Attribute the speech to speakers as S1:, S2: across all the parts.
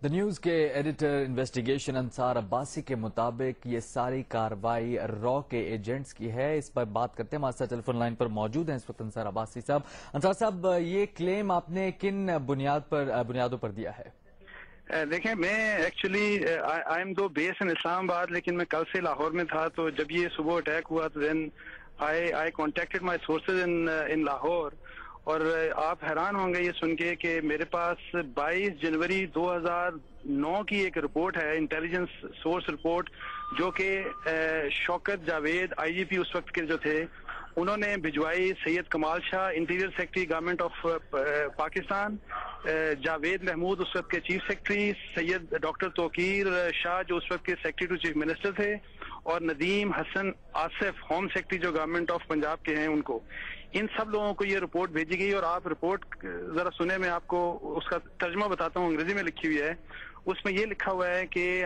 S1: The news کے editor investigation انصار عباسی کے مطابق یہ ساری کارروائی را کے ایجنٹس کی ہے. اس پر بات کرتے ہیں. ہمارے ساتھ ٹیلی فون لائن پر موجود ہیں اس وقت انصار عباسی صاحب. انصار صاحب، یہ کلیم آپ نے کن بنیادوں پر دیا ہے؟
S2: دیکھیں، میں ایکچولی آئی ایم دو بیس ان اسلام آباد، لیکن میں کل سے لاہور میں تھا. تو جب یہ صبح اٹیک ہوا تو then I contacted my sources in Lahore. اور آپ حیران ہوں گے یہ سن کے کہ میرے پاس 22 جنوری 2009 کی ایک رپورٹ ہے، انٹیلیجنس سورس رپورٹ، جو کہ شوکت جاوید آئی جی پی اس وقت کے جو تھے انہوں نے بھجوائی. Syed Kamal Shah interior secretary government of Pakistan, Javed Mahmood اس وقت کے chief secretary, Syed doctor Tauqir Shah جو اس وقت کے سیکرٹری ٹو چیف منسٹر تھے، اور ندیم حسن آصف ہوم سیکرٹری جو گورنمنٹ آف پنجاب کے ہیں، ان سب لوگوں کو یہ رپورٹ بھیجی گئی. اور آپ رپورٹ ذرا سنیں، میں آپ کو اس کا ترجمہ بتاتا ہوں، انگریزی میں لکھی ہوئی ہے. اس میں یہ لکھا ہوا ہے کہ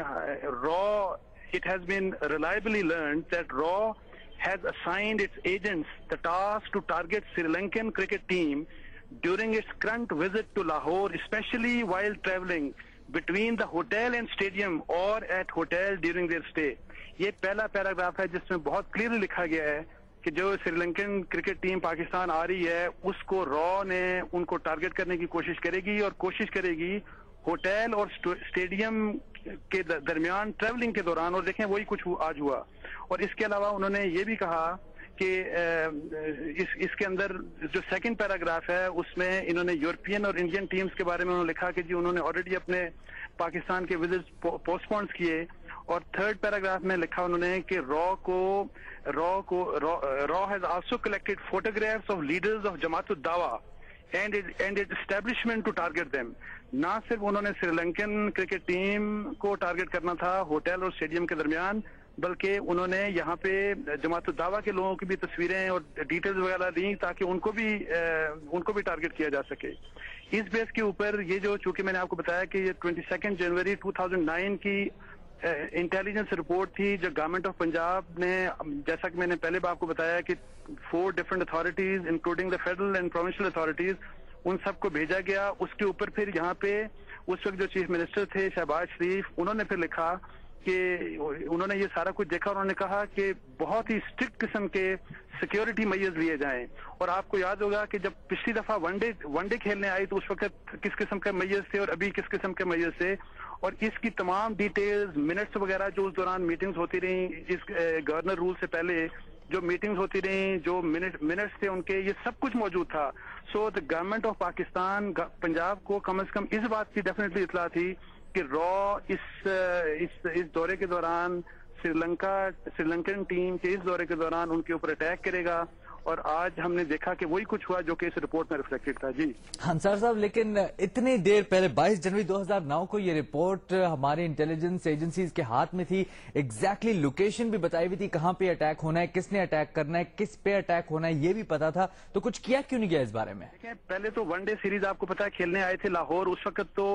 S2: را it has been reliably learned that RAW has assigned its agents the task to target Sri Lankan cricket team during its current visit to Lahore, especially while travelling between the hotel and stadium or at hotel during their stay. یہ پہلا paragraph ہے جس میں بہت clearly لکھا گیا ہے کہ جو سری لنکن کرکٹ ٹیم پاکستان آ رہی ہے اس کو را نے ان کو ٹارگٹ کرنے کی کوشش کرے گی، اور کوشش کرے گی ہوٹل اور اسٹیڈیم کے درمیان ٹریولنگ کے دوران. اور دیکھیں وہی کچھ آج ہوا. اور اس کے علاوہ انہوں نے یہ بھی کہا کہ اس کے اندر جو سیکنڈ پیراگراف ہے اس میں انہوں نے یورپین اور انڈین ٹیمز کے بارے میں انہوں نے لکھا کہ جی انہوں نے آلریڈی اپنے پاکستان کے وزٹس پوسٹ پونڈ کیے. اور تھرڈ پیراگراف میں لکھا انہوں نے کہ را has also collected photographs of leaders of Jamaat ud Dawa and it establishment to target them. نہ صرف انہوں نے سری لنکن کرکٹ ٹیم کو ٹارگیٹ کرنا تھا ہوٹل اور اسٹیڈیم کے درمیان، بلکہ انہوں نے یہاں پہ جماعت الدعوہ کے لوگوں کی بھی تصویریں اور ڈیٹیلز وغیرہ دیں تاکہ ان کو بھی ٹارگیٹ کیا جا سکے. اس بیس کے اوپر یہ جو چونکہ میں نے آپ کو بتایا کہ یہ 22 جنوری 2009 کی انٹیلیجنس رپورٹ تھی جو گورنمنٹ آف پنجاب نے، جیسا کہ میں نے پہلے بھی آپ کو بتایا کہ 4 different authorities including the federal and provincial authorities, ان سب کو بھیجا گیا. اس کے اوپر پھر یہاں پہ اس وقت جو چیف منسٹر تھے شہباز شریف، انہوں نے پھر لکھا کہ انہوں نے یہ سارا کچھ دیکھا اور انہوں نے کہا کہ بہت ہی اسٹرکٹ قسم کے سیکیورٹی میجرز لیے جائیں. اور آپ کو یاد ہوگا کہ جب پچھلی دفعہ ون ڈے کھیلنے آئی تو اس وقت کس قسم کے میجرز تھے اور ابھی کس قسم کے میجرز تھے. اور اس کی تمام ڈیٹیلز، منٹس وغیرہ جو اس دوران میٹنگز ہوتی رہیں، اس گورنر رول سے پہلے جو میٹنگز ہوتی رہیں، جو منٹس تھے ان کے، یہ سب کچھ موجود تھا. So the government of Pakistan Punjab کو کم از کم اس بات کی ڈیفینیٹلی اطلاع تھی کہ را اس دورے کے دوران سری لنکن ٹیم کے اس دورے کے دوران ان کے اوپر اٹیک کرے گا. اور آج ہم نے دیکھا کہ وہی کچھ ہوا جو کہ اس رپورٹ میں ریفلیکٹڈ تھا. جی
S1: انصار صاحب، لیکن اتنی دیر پہلے 22 جنوری 2009 کو یہ رپورٹ ہماری انٹیلیجنس ایجنسیز کے ہاتھ میں تھی. ایگزیکٹلی لوکیشن بھی بتائی ہوئی تھی کہاں پہ اٹیک ہونا ہے، کس نے اٹیک کرنا ہے، کس پہ اٹیک ہونا ہے، یہ بھی پتا تھا. تو کچھ کیا کیوں نہیں گیا اس بارے میں؟
S2: پہلے تو ون ڈے سیریز آپ کو پتا ہے کھیلنے آئے تھے لاہور، اس وقت تو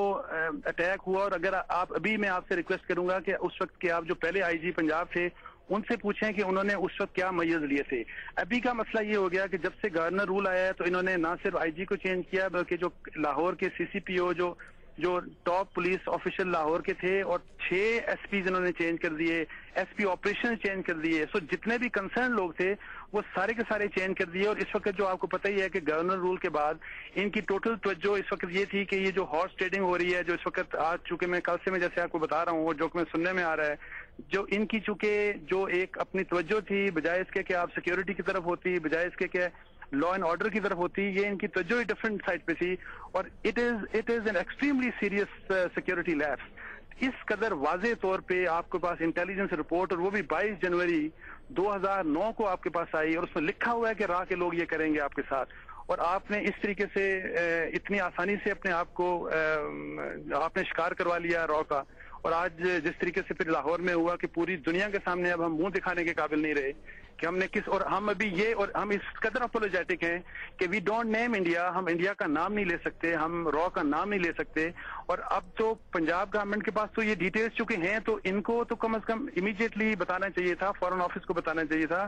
S2: اٹیک ہوا. اور اگر آپ ابھی میں آپ سے ریکویسٹ کروں گا کہ اس وقت کے آپ جو پہلے آئی جی پنجاب تھے ان سے پوچھیں کہ انہوں نے اس وقت کیا میجرز لیے تھے. ابھی کا مسئلہ یہ ہو گیا کہ جب سے گورنر رول آیا ہے تو انہوں نے نہ صرف آئی جی کو چینج کیا بلکہ جو لاہور کے سی سی پی او جو ٹاپ پولیس آفیشل لاہور کے تھے، اور 6 ایس پیز انہوں نے چینج کر دیے، ایس پی آپریشن چینج کر دیے. سو جتنے بھی کنسرن لوگ تھے وہ سارے کے سارے چینج کر دیے. اور اس وقت جو آپ کو پتہ ہی ہے کہ گورنر رول کے بعد ان کی ٹوٹل توجہ اس وقت یہ تھی کہ یہ جو ہارس ٹریڈنگ ہو رہی ہے، جو اس وقت آج چونکہ میں کل سے میں جیسے آپ کو بتا رہا ہوں اور جو کہ میں سننے میں آ رہا ہے، جو ان کی چونکہ جو ایک اپنی توجہ تھی بجائے اس کے کہ آپ سیکیورٹی کی طرف ہوتی، بجائے اس کے کہ لا اینڈ آرڈر کی طرف ہوتی، یہ ان کی توجہ ڈفرنٹ سائڈ پہ تھی. اور it is an extremely serious security lapse. اس قدر واضح طور پہ آپ کے پاس انٹیلیجنس رپورٹ، اور وہ بھی 22 جنوری 2009 کو آپ کے پاس آئی، اور اس میں لکھا ہوا ہے کہ راہ کے لوگ یہ کریں گے آپ کے ساتھ. اور آپ نے اس طریقے سے اتنی آسانی سے اپنے آپ کو آپ نے شکار کروا لیا را کا. اور آج جس طریقے سے پھر لاہور میں ہوا کہ پوری دنیا کے سامنے اب ہم منہ دکھانے کے قابل نہیں رہے کہ ہم نے اور ہم ابھی اور ہم اس قدر اپولوجیٹک ہیں کہ وی ڈونٹ نیم انڈیا، ہم انڈیا کا نام نہیں لے سکتے، ہم را کا نام نہیں لے سکتے. اور اب تو پنجاب گورنمنٹ کے پاس تو یہ ڈیٹیلز چونکہ ہیں تو ان کو تو کم از کم امیڈیٹلی بتانا چاہیے تھا، فارن آفس کو بتانا چاہیے تھا